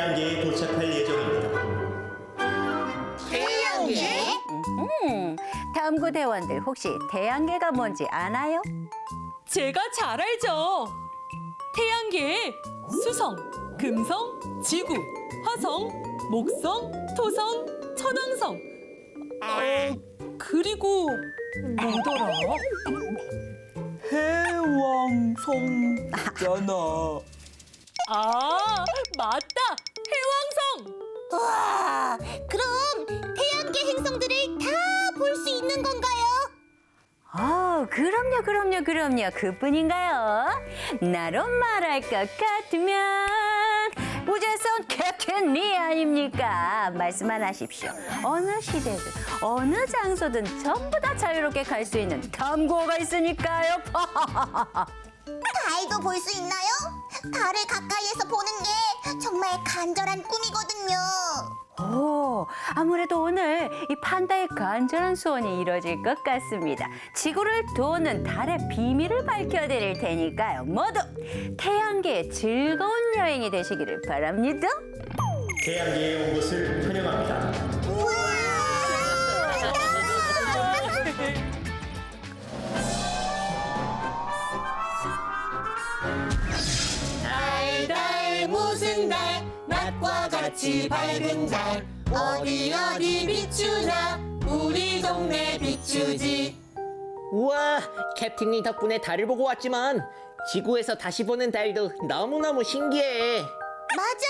태양계에 도착할 예정입니다. 태양계? 탐구 대원들 혹시 태양계가 뭔지 아나요? 제가 잘 알죠. 태양계에 수성, 금성, 지구, 화성, 목성, 토성, 천왕성. 그리고 뭐더라? 해왕성잖아. 아, 맞다. 해왕성. 우와, 그럼 태양계 행성들을 다 볼 수 있는 건가요? 그럼요. 그뿐인가요? 나로 말할 것 같으면 우주선 캡틴 리 아닙니까? 말씀만 하십시오. 어느 시대든 어느 장소든 전부 다 자유롭게 갈 수 있는 탐구가 있으니까요. 달도 볼 수 있나요? 달을 가까이에서 보는 게 정말 간절한 꿈이거든요. 아무래도 오늘 이 판다의 간절한 소원이 이루어질 것 같습니다. 지구를 도는 달의 비밀을 밝혀드릴 테니까요. 모두 태양계의 즐거운 여행이 되시기를 바랍니다. 태양계에 온 것을 환영합니다. 우와! 달 무슨 달 낮과 같이 밝은 달 어디 비추나 우리 동네 비추지. 우와, 캡틴이 덕분에 달을 보고 왔지만 지구에서 다시 보는 달도 너무너무 신기해. 맞아!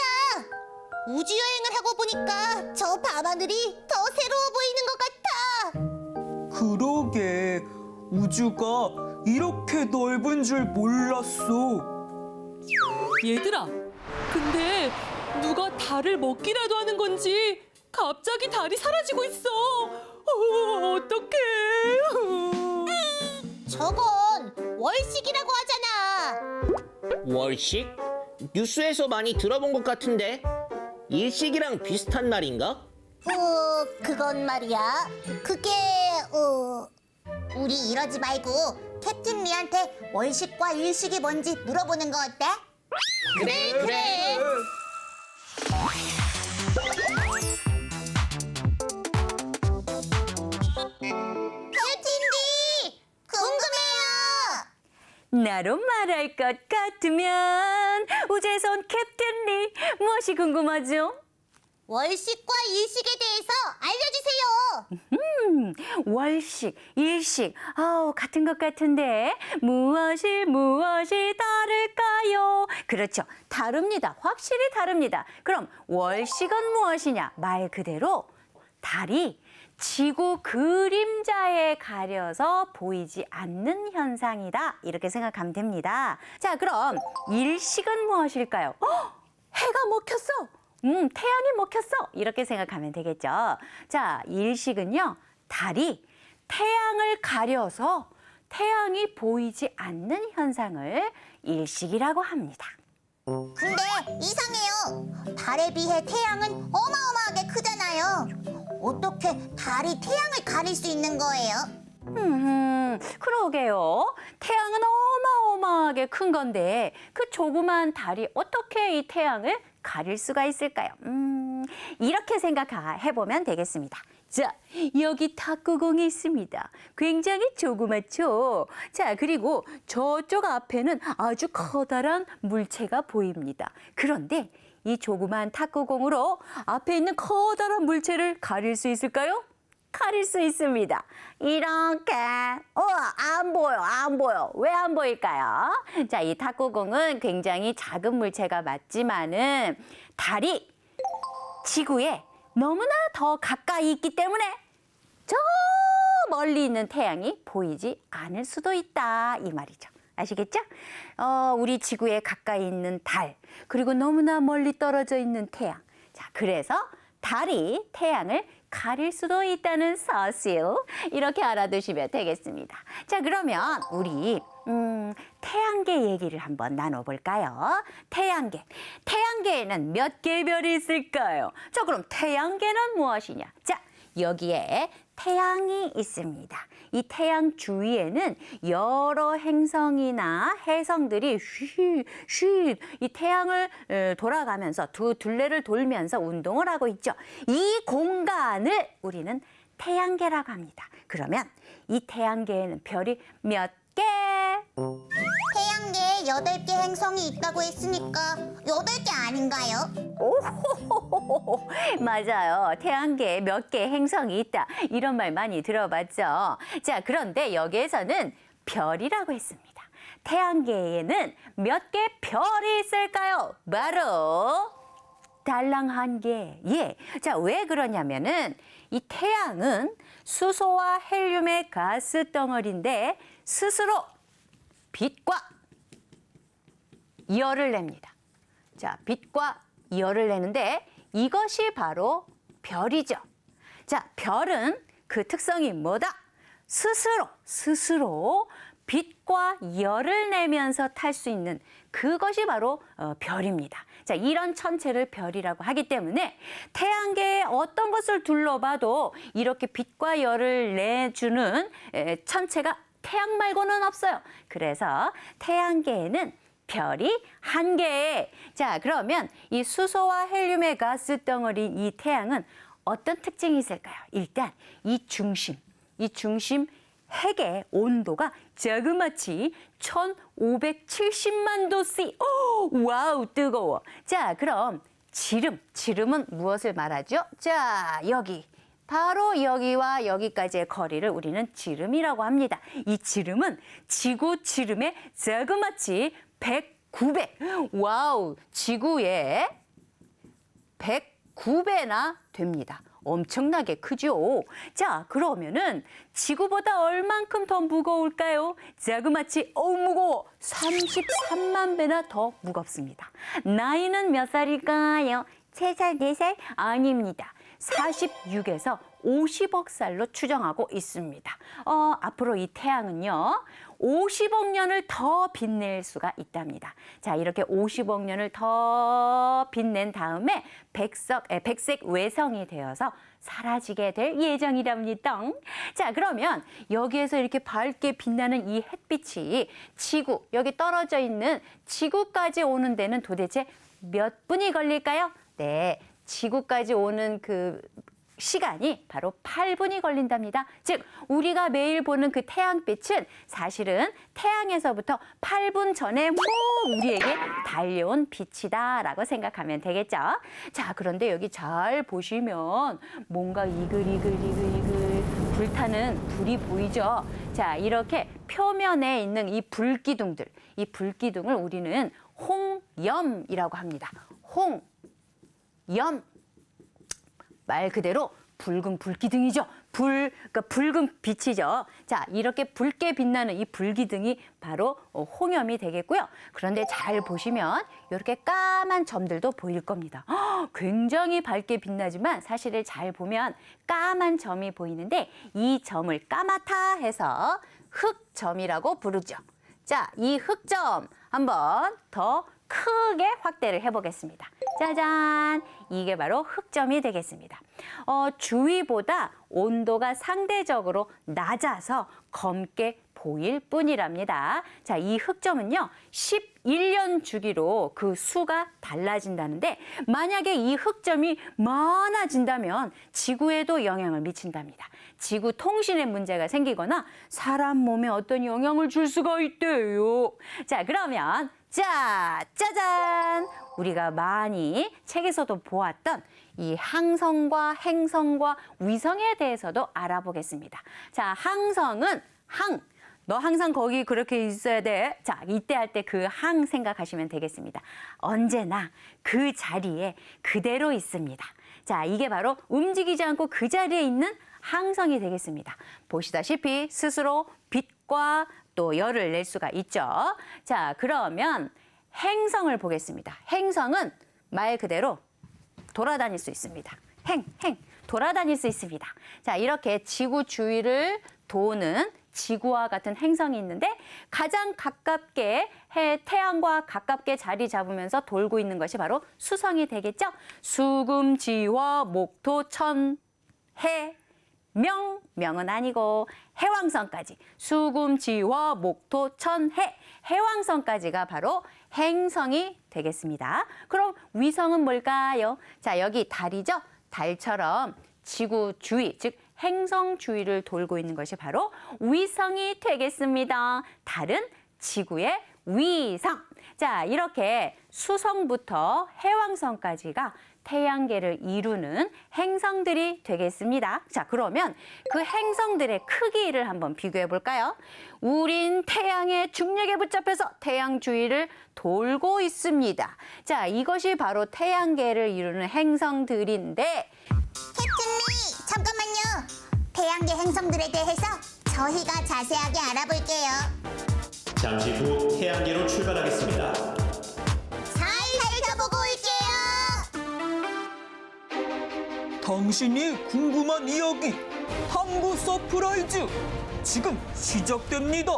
우주 여행을 하고 보니까 저 밤하늘이 더 새로워 보이는 것 같아. 그러게, 우주가 이렇게 넓은 줄 몰랐어. 얘들아, 근데 누가 달을 먹기라도 하는 건지 갑자기 달이 사라지고 있어. 어떡해. 저건 월식이라고 하잖아. 월식? 뉴스에서 많이 들어본 것 같은데 일식이랑 비슷한 말인가? 그건 말이야. 그게 우리 이러지 말고 캡틴 리한테 월식과 일식이 뭔지 물어보는 거 어때? 그래. 캡틴 리 궁금해요. 나로 말할 것 같으면 우주에서 온 캡틴 리 무엇이 궁금하죠? 월식과 일식에 대해서 알려주세요. 월식, 일식, 같은 것 같은데 무엇이 다를까요? 그렇죠, 다릅니다. 확실히 다릅니다. 그럼 월식은 무엇이냐? 말 그대로 달이 지구 그림자에 가려서 보이지 않는 현상이다. 이렇게 생각하면 됩니다. 자, 그럼 일식은 무엇일까요? 해가 먹혔어. 태양이 먹혔어. 이렇게 생각하면 되겠죠. 자, 일식은요, 달이 태양을 가려서 태양이 보이지 않는 현상을 일식이라고 합니다. 근데 이상해요. 달에 비해 태양은 어마어마하게 크잖아요. 어떻게 달이 태양을 가릴 수 있는 거예요? 그러게요. 태양은 어마어마하게 큰 건데 그 조그만 달이 어떻게 이 태양을 가릴 수가 있을까요? 이렇게 생각해보면 되겠습니다. 자, 여기 탁구공이 있습니다. 굉장히 조그맣죠? 자, 그리고 저쪽 앞에는 아주 커다란 물체가 보입니다. 그런데 이 조그만 탁구공으로 앞에 있는 커다란 물체를 가릴 수 있을까요? 가릴 수 있습니다. 이렇게. 안 보여. 왜 안 보일까요? 자, 이 탁구공은 굉장히 작은 물체가 맞지만은 달이 지구에 너무나 더 가까이 있기 때문에 저 멀리 있는 태양이 보이지 않을 수도 있다. 이 말이죠. 아시겠죠? 우리 지구에 가까이 있는 달, 그리고 너무나 멀리 떨어져 있는 태양. 자, 그래서 달이 태양을 가릴 수도 있다는 사실, 이렇게 알아두시면 되겠습니다. 자, 그러면 우리 태양계 얘기를 한번 나눠볼까요? 태양계에는 몇 개의 별이 있을까요? 자, 그럼 태양계는 무엇이냐? 자, 여기에 태양이 있습니다. 이 태양 주위에는 여러 행성이나 해성들이 이 태양을 돌아가면서 두 둘레를 돌면서 운동을 하고 있죠. 이 공간을 우리는 태양계라고 합니다. 그러면 이 태양계에는 별이 몇 개? 태양계에 8개 행성이 있다고 했으니까 8개 아닌가요? 오호호호호, 맞아요. 태양계에 몇 개의 행성이 있다. 이런 말 많이 들어봤죠. 자, 그런데 여기에서는 별이라고 했습니다. 태양계에는 몇 개 별이 있을까요? 바로 달랑 1개. 예. 자, 왜 그러냐면은 이 태양은 수소와 헬륨의 가스 덩어리인데 스스로 빛과 열을 냅니다. 자, 빛과 열을 내는데 이것이 바로 별이죠. 자, 별은 그 특성이 뭐다? 스스로 빛과 열을 내면서 탈 수 있는 그것이 바로 별입니다. 자, 이런 천체를 별이라고 하기 때문에 태양계에 어떤 것을 둘러봐도 이렇게 빛과 열을 내주는 천체가 태양 말고는 없어요. 그래서 태양계에는 별이 1개. 자, 그러면 이 수소와 헬륨의 가스 덩어리인 이 태양은 어떤 특징이 있을까요? 일단 이 중심 핵의 온도가 자그마치 1570만 도씨. 와우, 뜨거워. 자, 그럼 지름은 무엇을 말하죠? 자, 여기. 바로 여기와 여기까지의 거리를 우리는 지름이라고 합니다. 이 지름은 지구 지름의 자그마치 109배. 와우, 지구의 109배나 됩니다. 엄청나게 크죠? 자, 그러면은 지구보다 얼만큼 더 무거울까요? 자그마치 무거워. 33만 배나 더 무겁습니다. 나이는 몇 살일까요? 3살, 4살? 아닙니다. 46에서 50억 살로 추정하고 있습니다. 앞으로 이 태양은요, 50억 년을 더 빛낼 수가 있답니다. 자, 이렇게 50억 년을 더 빛낸 다음에 백색 외성이 되어서 사라지게 될 예정이랍니다. 자, 그러면 여기에서 이렇게 밝게 빛나는 이 햇빛이 지구, 여기 떨어져 있는 지구까지 오는 데는 도대체 몇 분이 걸릴까요? 네, 지구까지 오는 그 시간이 바로 8분이 걸린답니다. 즉, 우리가 매일 보는 그 태양빛은 사실은 태양에서부터 8분 전에 우리에게 달려온 빛이다라고 생각하면 되겠죠. 자, 그런데 여기 잘 보시면 뭔가 이글이글 불타는 불이 보이죠. 자, 이렇게 표면에 있는 이 불기둥들, 이 불기둥을 우리는 홍염이라고 합니다. 홍염. 말 그대로 붉은 불기둥이죠. 그러니까 붉은 빛이죠. 자, 이렇게 붉게 빛나는 이 불기둥이 바로 홍염이 되겠고요. 그런데 잘 보시면 이렇게 까만 점들도 보일 겁니다. 굉장히 밝게 빛나지만 사실을 잘 보면 까만 점이 보이는데 이 점을 까맣다 해서 흑점이라고 부르죠. 자, 이 흑점 한번 더 크게 확대를 해보겠습니다. 짜잔! 이게 바로 흑점이 되겠습니다. 주위보다 온도가 상대적으로 낮아서 검게 보일 뿐이랍니다. 자, 이 흑점은요, 11년 주기로 그 수가 달라진다는데 만약에 이 흑점이 많아진다면 지구에도 영향을 미친답니다. 지구 통신에 문제가 생기거나 사람 몸에 어떤 영향을 줄 수가 있대요. 자, 그러면 짜잔! 우리가 많이 책에서도 보았던 이 항성과 행성과 위성에 대해서도 알아보겠습니다. 자, 항성은 너 항상 거기 그렇게 있어야 돼. 자, 이때 할 때 그 항 생각하시면 되겠습니다. 언제나 그 자리에 그대로 있습니다. 자, 이게 바로 움직이지 않고 그 자리에 있는 항성이 되겠습니다. 보시다시피 스스로 빛과 또 열을 낼 수가 있죠. 자, 그러면 행성을 보겠습니다. 행성은 말 그대로 돌아다닐 수 있습니다. 돌아다닐 수 있습니다. 자, 이렇게 지구 주위를 도는 지구와 같은 행성이 있는데 가장 가깝게 태양과 가깝게 자리 잡으면서 돌고 있는 것이 바로 수성이 되겠죠. 수금, 지화, 목토, 천, 해, 명은 아니고 해왕성까지 수금, 지화, 목토, 천, 해 해왕성까지가 바로 행성이 되겠습니다. 그럼 위성은 뭘까요? 자, 여기 달이죠. 달처럼 지구 주위, 즉 행성 주위를 돌고 있는 것이 바로 위성이 되겠습니다. 달은 지구의 위성. 자, 이렇게 수성부터 해왕성까지가 태양계를 이루는 행성들이 되겠습니다. 자, 그러면 그 행성들의 크기를 한번 비교해 볼까요? 우린 태양의 중력에 붙잡혀서 태양 주위를 돌고 있습니다. 자, 이것이 바로 태양계를 이루는 행성들인데 캡틴리, 잠깐만요. 태양계 행성들에 대해서 저희가 자세하게 알아볼게요. 잠시 후 태양계로 출발하겠습니다. 잘 살펴보고 올게요. 당신이 궁금한 이야기 항구 서프라이즈 지금 시작됩니다.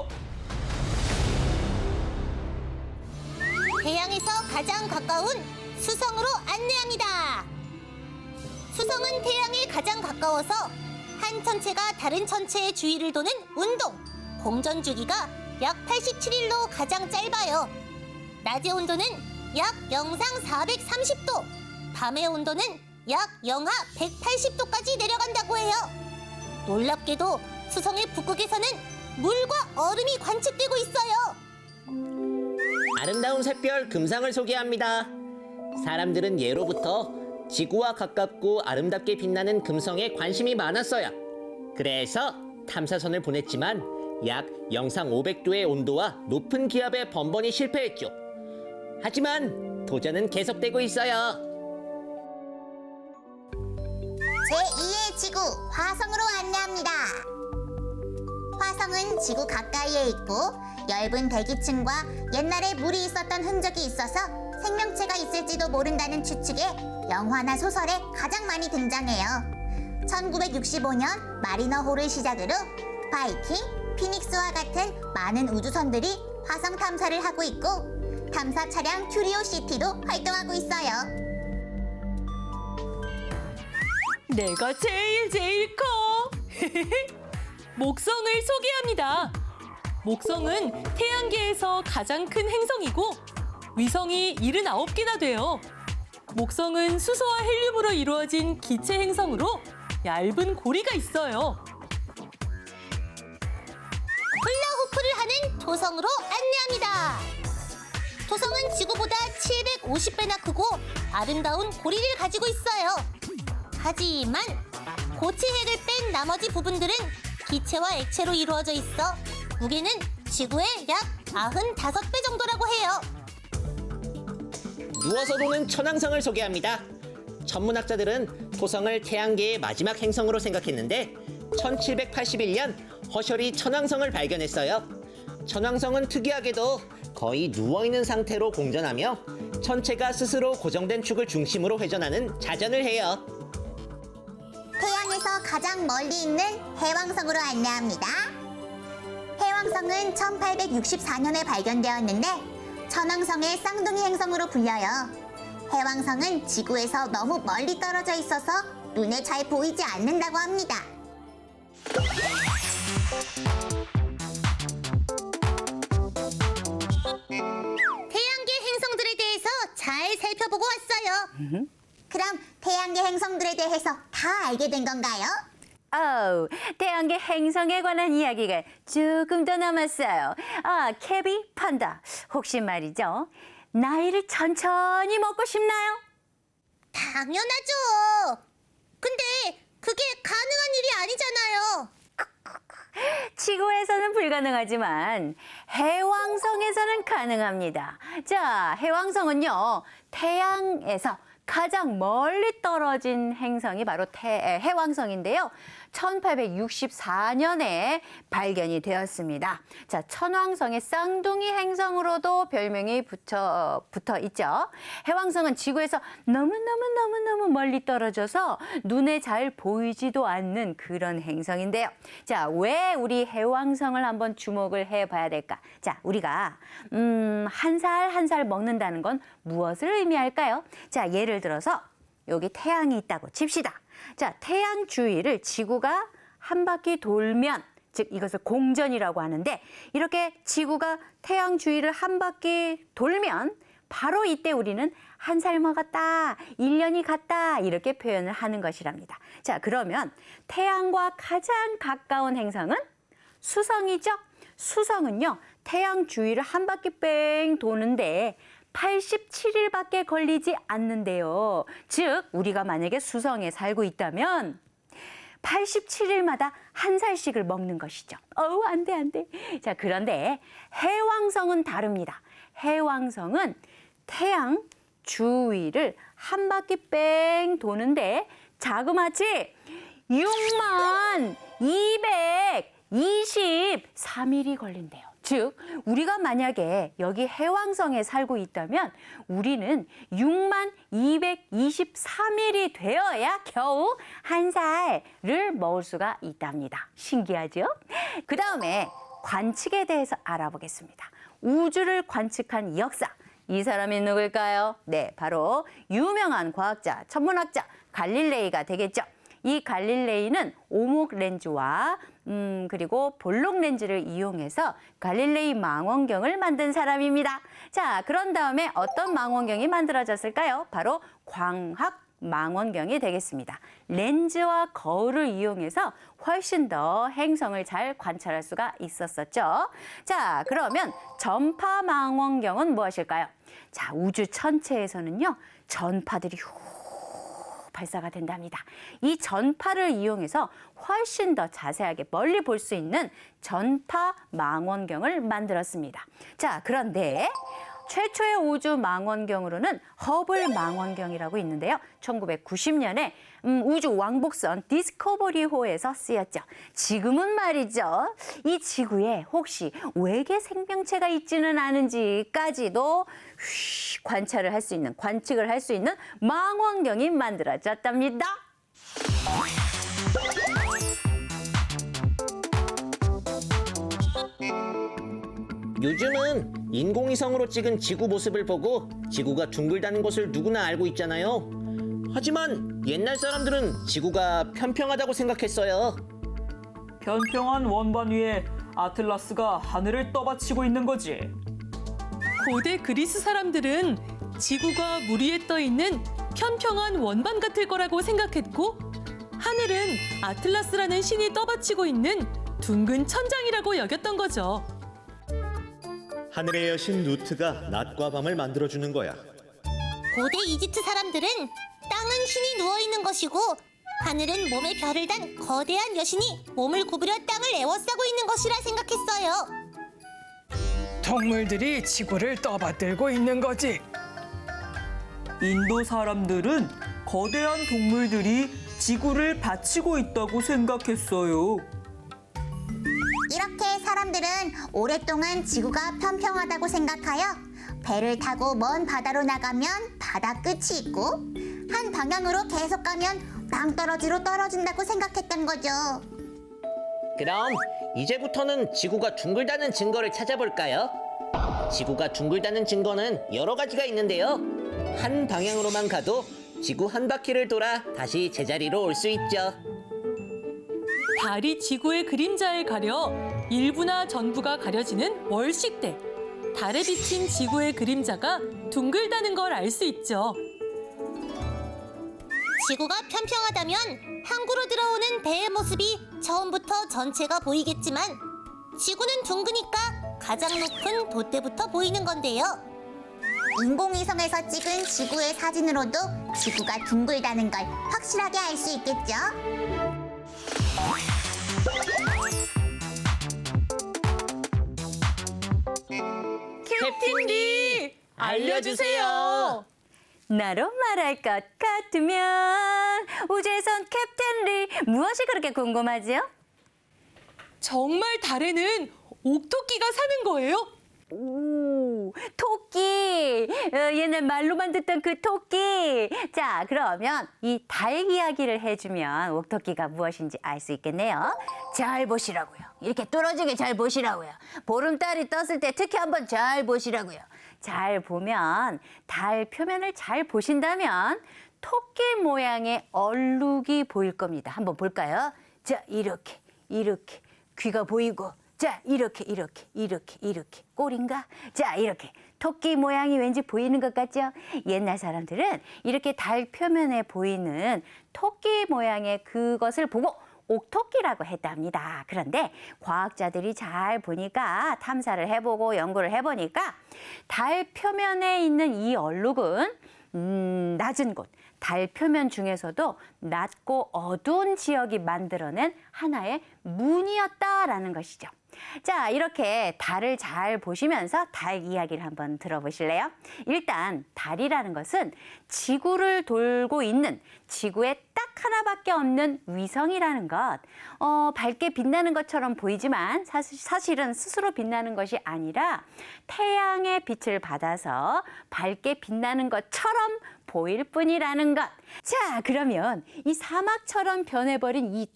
태양에서 가장 가까운 수성으로 안내합니다. 수성은 태양에 가장 가까워서 한 천체가 다른 천체의 주위를 도는 운동, 공전 주기가 약 87일로 가장 짧아요. 낮의 온도는 약 영상 430도, 밤의 온도는 약 영하 180도까지 내려간다고 해요. 놀랍게도 수성의 북극에서는 물과 얼음이 관측되고 있어요. 아름다운 샛별 금상을 소개합니다. 사람들은 예로부터 지구와 가깝고 아름답게 빛나는 금성에 관심이 많았어요. 그래서 탐사선을 보냈지만 약 영상 500도의 온도와 높은 기압에 번번이 실패했죠. 하지만 도전은 계속되고 있어요. 제2의 지구 화성으로 안내합니다. 화성은 지구 가까이에 있고 엷은 대기층과 옛날에 물이 있었던 흔적이 있어서 생명체가 있을지도 모른다는 추측에 영화나 소설에 가장 많이 등장해요. 1965년 마리너호를 시작으로 바이킹, 피닉스와 같은 많은 우주선들이 화성 탐사를 하고 있고 탐사 차량 큐리오시티도 활동하고 있어요. 내가 제일 커. 목성을 소개합니다. 목성은 태양계에서 가장 큰 행성이고 위성이 79개나 돼요. 목성은 수소와 헬륨으로 이루어진 기체 행성으로 얇은 고리가 있어요. 훌라후프를 하는 토성으로 안내합니다. 토성은 지구보다 750배나 크고 아름다운 고리를 가지고 있어요. 하지만 고체 핵을 뺀 나머지 부분들은 기체와 액체로 이루어져 있어 무게는 지구의 약 95배 정도라고 해요. 누워서 도는 천왕성을 소개합니다. 천문학자들은 토성을 태양계의 마지막 행성으로 생각했는데 1781년 허셜이 천왕성을 발견했어요. 천왕성은 특이하게도 거의 누워있는 상태로 공전하며 천체가 스스로 고정된 축을 중심으로 회전하는 자전을 해요. 태양에서 가장 멀리 있는 해왕성으로 안내합니다. 해왕성은 1864년에 발견되었는데 천왕성의 쌍둥이 행성으로 불려요. 해왕성은 지구에서 너무 멀리 떨어져 있어서 눈에 잘 보이지 않는다고 합니다. 태양계 행성들에 대해서 잘 살펴보고 왔어요. 그럼 태양계 행성들에 대해서 다 알게 된 건가요? 태양계 행성에 관한 이야기가 조금 더 남았어요. 캐비 판다. 혹시 말이죠, 나이를 천천히 먹고 싶나요? 당연하죠. 근데 그게 가능한 일이 아니잖아요. 지구에서는 불가능하지만 해왕성에서는 가능합니다. 자, 해왕성은요, 태양에서 가장 멀리 떨어진 행성이 바로 해왕성인데요. 1864년에 발견이 되었습니다. 자, 천왕성의 쌍둥이 행성으로도 별명이 붙어 있죠. 해왕성은 지구에서 너무너무 멀리 떨어져서 눈에 잘 보이지도 않는 그런 행성인데요. 자, 왜 우리 해왕성을 한번 주목을 해봐야 될까? 자, 우리가 한 살 한 살 먹는다는 건 무엇을 의미할까요? 자, 예를 들어서 여기 태양이 있다고 칩시다. 자, 태양 주위를 지구가 한 바퀴 돌면, 즉 이것을 공전이라고 하는데, 이렇게 지구가 태양 주위를 한 바퀴 돌면 바로 이때 우리는 한 살 먹었다, 1년이 갔다 이렇게 표현을 하는 것이랍니다. 자, 그러면 태양과 가장 가까운 행성은 수성이죠. 수성은요, 태양 주위를 한 바퀴 뺑 도는데 87일밖에 걸리지 않는데요. 즉, 우리가 만약에 수성에 살고 있다면 87일마다 한 살씩을 먹는 것이죠. 어우, 안 돼, 안 돼. 자, 그런데 해왕성은 다릅니다. 해왕성은 태양 주위를 한 바퀴 뺑 도는데 자그마치 6만 223일이 걸린대요. 즉, 우리가 만약에 여기 해왕성에 살고 있다면 우리는 6만 223일이 되어야 겨우 한 살을 먹을 수가 있답니다. 신기하죠? 그 다음에 관측에 대해서 알아보겠습니다. 우주를 관측한 역사. 이 사람이 누굴까요? 네, 바로 유명한 과학자, 천문학자 갈릴레이가 되겠죠. 이 갈릴레이는 오목 렌즈와 그리고 볼록 렌즈를 이용해서 갈릴레이 망원경을 만든 사람입니다. 자, 그런 다음에 어떤 망원경이 만들어졌을까요? 바로 광학 망원경이 되겠습니다. 렌즈와 거울을 이용해서 훨씬 더 행성을 잘 관찰할 수가 있었었죠. 자, 그러면 전파 망원경은 무엇일까요? 자, 우주 천체에서는요, 전파들이 발사가 된답니다. 이 전파를 이용해서 훨씬 더 자세하게 멀리 볼 수 있는 전파 망원경을 만들었습니다. 자, 그런데 최초의 우주 망원경으로는 허블 망원경이라고 있는데요. 1990년에 우주 왕복선 디스커버리호에서 쓰였죠. 지금은 말이죠. 이 지구에 혹시 외계 생명체가 있지는 않은지까지도 관찰을 할 수 있는, 관측을 할 수 있는 망원경이 만들어졌답니다. 요즘은 인공위성으로 찍은 지구 모습을 보고 지구가 둥글다는 것을 누구나 알고 있잖아요. 하지만 옛날 사람들은 지구가 평평하다고 생각했어요. 평평한 원반 위에 아틀라스가 하늘을 떠받치고 있는 거지. 고대 그리스 사람들은 지구가 물 위에 떠 있는 평평한 원반 같을 거라고 생각했고, 하늘은 아틀라스라는 신이 떠받치고 있는 둥근 천장이라고 여겼던 거죠. 하늘의 여신 누트가 낮과 밤을 만들어주는 거야. 고대 이집트 사람들은 땅은 신이 누워있는 것이고 하늘은 몸에 별을 단 거대한 여신이 몸을 구부려 땅을 에워싸고 있는 것이라 생각했어요. 동물들이 지구를 떠받들고 있는 거지. 인도 사람들은 거대한 동물들이 지구를 받치고 있다고 생각했어요. 이렇게 사람들은 오랫동안 지구가 평평하다고 생각하여 배를 타고 먼 바다로 나가면 바다 끝이 있고 한 방향으로 계속 가면 땅떨어지로 떨어진다고 생각했던 거죠. 그럼 이제부터는 지구가 둥글다는 증거를 찾아볼까요? 지구가 둥글다는 증거는 여러 가지가 있는데요. 한 방향으로만 가도 지구 한 바퀴를 돌아 다시 제자리로 올 수 있죠. 달이 지구의 그림자에 가려 일부나 전부가 가려지는 월식대. 달에 비친 지구의 그림자가 둥글다는 걸 알 수 있죠. 지구가 평평하다면 항구로 들어오는 배의 모습이 처음부터 전체가 보이겠지만 지구는 둥그니까 가장 높은 돛대부터 보이는 건데요. 인공위성에서 찍은 지구의 사진으로도 지구가 둥글다는 걸 확실하게 알 수 있겠죠. 캡틴디, 알려주세요. 나로 말할 것 같으면 우주에선 캡틴 리 무엇이 그렇게 궁금하지요? 정말 달에는 옥토끼가 사는 거예요? 오, 토끼! 옛날 말로만 듣던 그 토끼! 자, 그러면 이 달 이야기를 해주면 옥토끼가 무엇인지 알 수 있겠네요. 잘 보시라고요. 이렇게 뚫어지게 잘 보시라고요. 보름달이 떴을 때 특히 한번 잘 보시라고요. 잘 보면 달 표면을 잘 보신다면 토끼 모양의 얼룩이 보일 겁니다. 한번 볼까요? 자, 이렇게, 이렇게. 귀가 보이고, 자, 이렇게, 이렇게, 이렇게, 이렇게. 꼬리인가? 자, 이렇게. 토끼 모양이 왠지 보이는 것 같죠? 옛날 사람들은 이렇게 달 표면에 보이는 토끼 모양의 그것을 보고 옥토끼라고 했답니다. 그런데 과학자들이 잘 보니까 탐사를 해보고 연구를 해보니까 달 표면에 있는 이 얼룩은 낮은 곳, 달 표면 중에서도 낮고 어두운 지역이 만들어낸 하나의 문이었다라는 것이죠. 자, 이렇게 달을 잘 보시면서 달 이야기를 한번 들어보실래요? 일단 달이라는 것은 지구를 돌고 있는 지구에 딱 하나밖에 없는 위성이라는 것. 밝게 빛나는 것처럼 보이지만 사실은 스스로 빛나는 것이 아니라 태양의 빛을 받아서 밝게 빛나는 것처럼 보일 뿐이라는 것. 자, 그러면 이 사막처럼 변해버린 이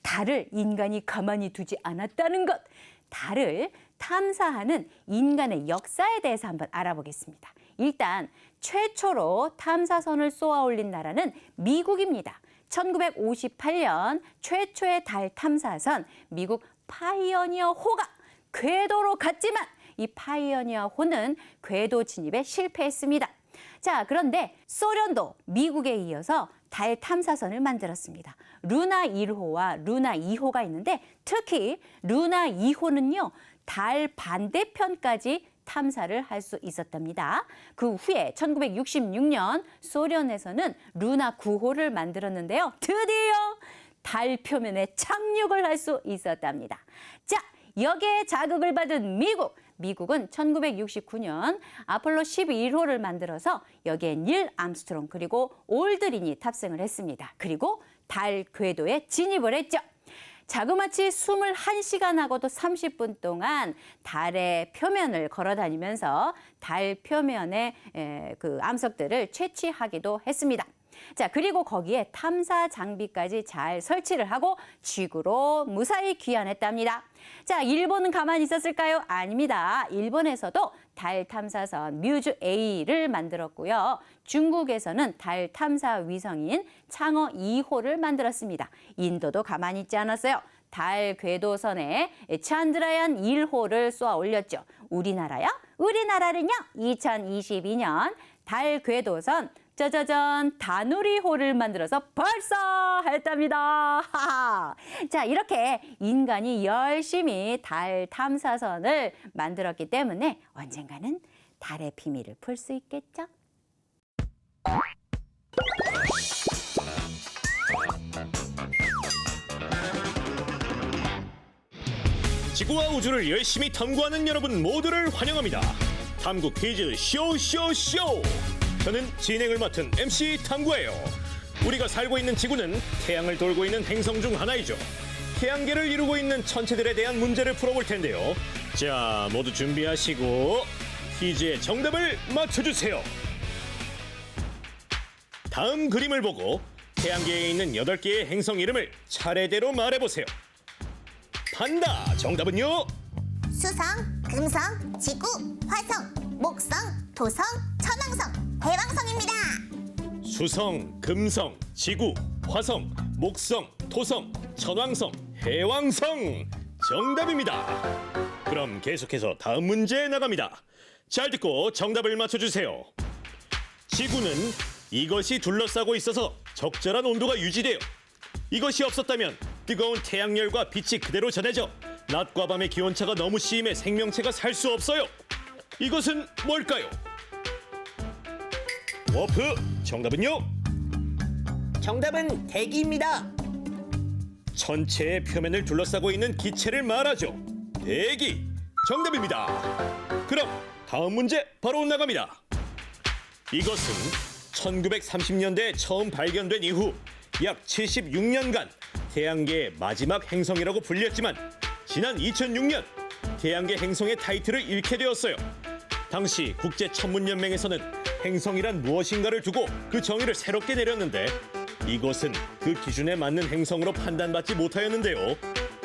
달을 인간이 가만히 두지 않았다는 것. 달을 탐사하는 인간의 역사에 대해서 한번 알아보겠습니다. 일단 최초로 탐사선을 쏘아 올린 나라는 미국입니다. 1958년 최초의 달 탐사선 미국 파이어니어 호가 궤도로 갔지만 이 파이어니어 호는 궤도 진입에 실패했습니다. 자, 그런데 소련도 미국에 이어서 달 탐사선을 만들었습니다. 루나 1호와 루나 2호가 있는데 특히 루나 2호는요. 달 반대편까지 탐사를 할 수 있었답니다. 그 후에 1966년 소련에서는 루나 9호를 만들었는데요. 드디어 달 표면에 착륙을 할 수 있었답니다. 자, 여기에 자극을 받은 미국은 1969년 아폴로 11호를 만들어서 여기에 닐 암스트롱 그리고 올드린이 탑승을 했습니다. 그리고 달 궤도에 진입을 했죠. 자그마치 21시간하고도 30분 동안 달의 표면을 걸어다니면서 달 표면의 그 암석들을 채취하기도 했습니다. 자, 그리고 거기에 탐사 장비까지 잘 설치를 하고 지구로 무사히 귀환했답니다. 자, 일본은 가만히 있었을까요? 아닙니다. 일본에서도 달 탐사선 뮤즈 A를 만들었고요. 중국에서는 달 탐사 위성인 창어 2호를 만들었습니다. 인도도 가만히 있지 않았어요. 달 궤도선에 찬드라얀 1호를 쏘아 올렸죠. 우리나라요? 우리나라는요, 2022년 달 궤도선 짜자잔 다누리호를 만들어서 발사했답니다. 자, 이렇게 인간이 열심히 달 탐사선을 만들었기 때문에 언젠가는 달의 비밀을 풀 수 있겠죠? 지구와 우주를 열심히 탐구하는 여러분 모두를 환영합니다. 탐구 퀴즈 쇼쇼쇼! 저는 진행을 맡은 MC 탐구예요. 우리가 살고 있는 지구는 태양을 돌고 있는 행성 중 하나이죠. 태양계를 이루고 있는 천체들에 대한 문제를 풀어볼 텐데요. 자, 모두 준비하시고 퀴즈의 정답을 맞춰주세요. 다음 그림을 보고 태양계에 있는 8개의 행성 이름을 차례대로 말해보세요. 판다! 정답은요? 수성, 금성, 지구, 화성, 목성, 토성, 천왕성, 대왕성입니다. 수성, 금성, 지구, 화성, 목성, 토성, 천왕성, 해왕성! 정답입니다. 그럼 계속해서 다음 문제 나갑니다. 잘 듣고 정답을 맞춰주세요. 지구는 이것이 둘러싸고 있어서 적절한 온도가 유지돼요. 이것이 없었다면 뜨거운 태양열과 빛이 그대로 전해져 낮과 밤의 기온차가 너무 심해 생명체가 살 수 없어요. 이것은 뭘까요? 워프, 정답은요? 정답은 대기입니다. 천체의 표면을 둘러싸고 있는 기체를 말하죠. 대기, 정답입니다. 그럼 다음 문제 바로 나갑니다. 이것은 1930년대에 처음 발견된 이후 약 76년간 태양계의 마지막 행성이라고 불렸지만 지난 2006년 태양계 행성의 타이틀을 잃게 되었어요. 당시 국제천문연맹에서는 행성이란 무엇인가를 두고 그 정의를 새롭게 내렸는데 이것은 그 기준에 맞는 행성으로 판단받지 못하였는데요.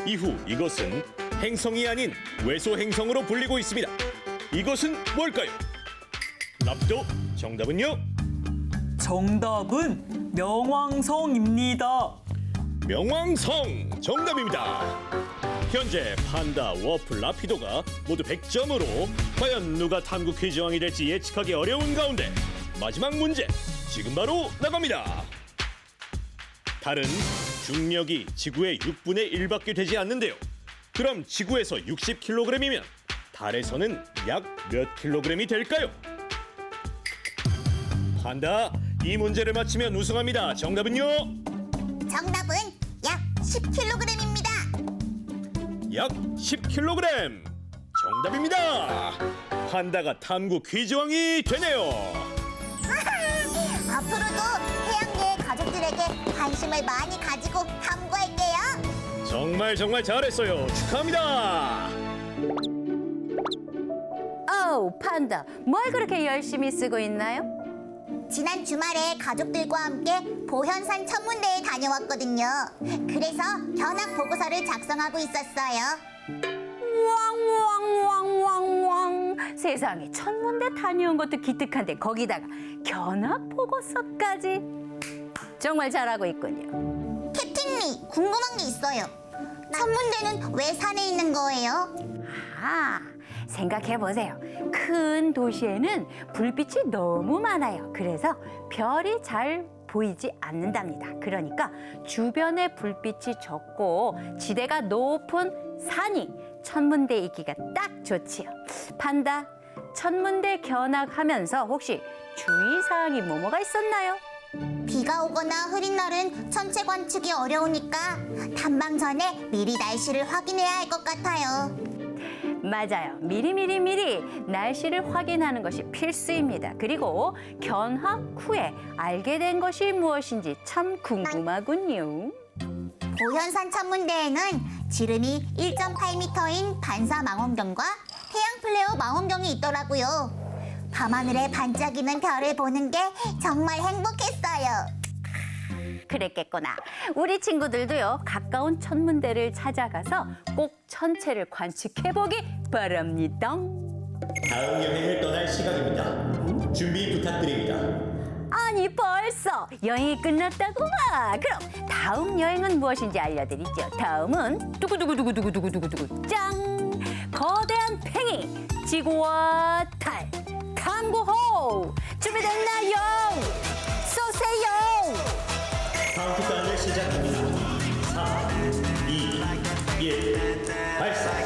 이후 이것은 행성이 아닌 외소행성으로 불리고 있습니다. 이것은 뭘까요? 납도, 정답은요? 정답은 명왕성입니다. 명왕성 정답입니다. 현재 판다, 워플, 라피도가 모두 100점으로 과연 누가 탐구 퀴즈 왕이 될지 예측하기 어려운 가운데 마지막 문제 지금 바로 나갑니다. 달은 중력이 지구의 6분의 1밖에 되지 않는데요. 그럼 지구에서 60kg이면 달에서는 약 몇 킬로그램이 될까요? 판다, 이 문제를 맞히면 우승합니다. 정답은요? 정답은 약 10kg입니다. 약 10kg. 정답입니다. 판다가 탐구 퀴즈왕이 되네요. 앞으로도 태양계의 가족들에게 관심을 많이 가지고 탐구할게요. 정말 잘했어요. 축하합니다. 어우, 판다, 뭘 그렇게 열심히 쓰고 있나요? 지난 주말에 가족들과 함께 보현산 천문대에 다녀왔거든요. 그래서 견학 보고서를 작성하고 있었어요. 왕왕왕왕왕. 세상에, 천문대 다녀온 것도 기특한데 거기다가 견학 보고서까지. 정말 잘하고 있군요. 캡틴리, 궁금한 게 있어요. 천문대는 왜 산에 있는 거예요? 아, 생각해보세요. 큰 도시에는 불빛이 너무 많아요. 그래서 별이 잘 보이지 않는답니다. 그러니까 주변에 불빛이 적고 지대가 높은 산이 천문대에 있기가 딱 좋지요. 판다, 천문대 견학하면서 혹시 주의사항이 뭐가 있었나요? 비가 오거나 흐린 날은 천체 관측이 어려우니까 탐방 전에 미리 날씨를 확인해야 할 것 같아요. 맞아요. 미리 날씨를 확인하는 것이 필수입니다. 그리고 견학 후에 알게 된 것이 무엇인지 참 궁금하군요. 보현산 천문대에는 지름이 1.8m인 반사 망원경과 태양 플레어 망원경이 있더라고요. 밤하늘에 반짝이는 별을 보는 게 정말 행복했어요. 그랬겠구나. 우리 친구들도요, 가까운 천문대를 찾아가서 꼭 천체를 관측해보기 바랍니다. 다음 여행을 떠날 시간입니다. 준비 부탁드립니다. 아니, 벌써 여행이 끝났다고만. 그럼 다음 여행은 무엇인지 알려드리죠. 다음은 두구두구두구두구두구두구 짱! 거대한 팽이 지구와 달 탐구호 준비됐나요? 쏘세요! 카운트다운을 시작합니다. 3, 2, 1, 발사!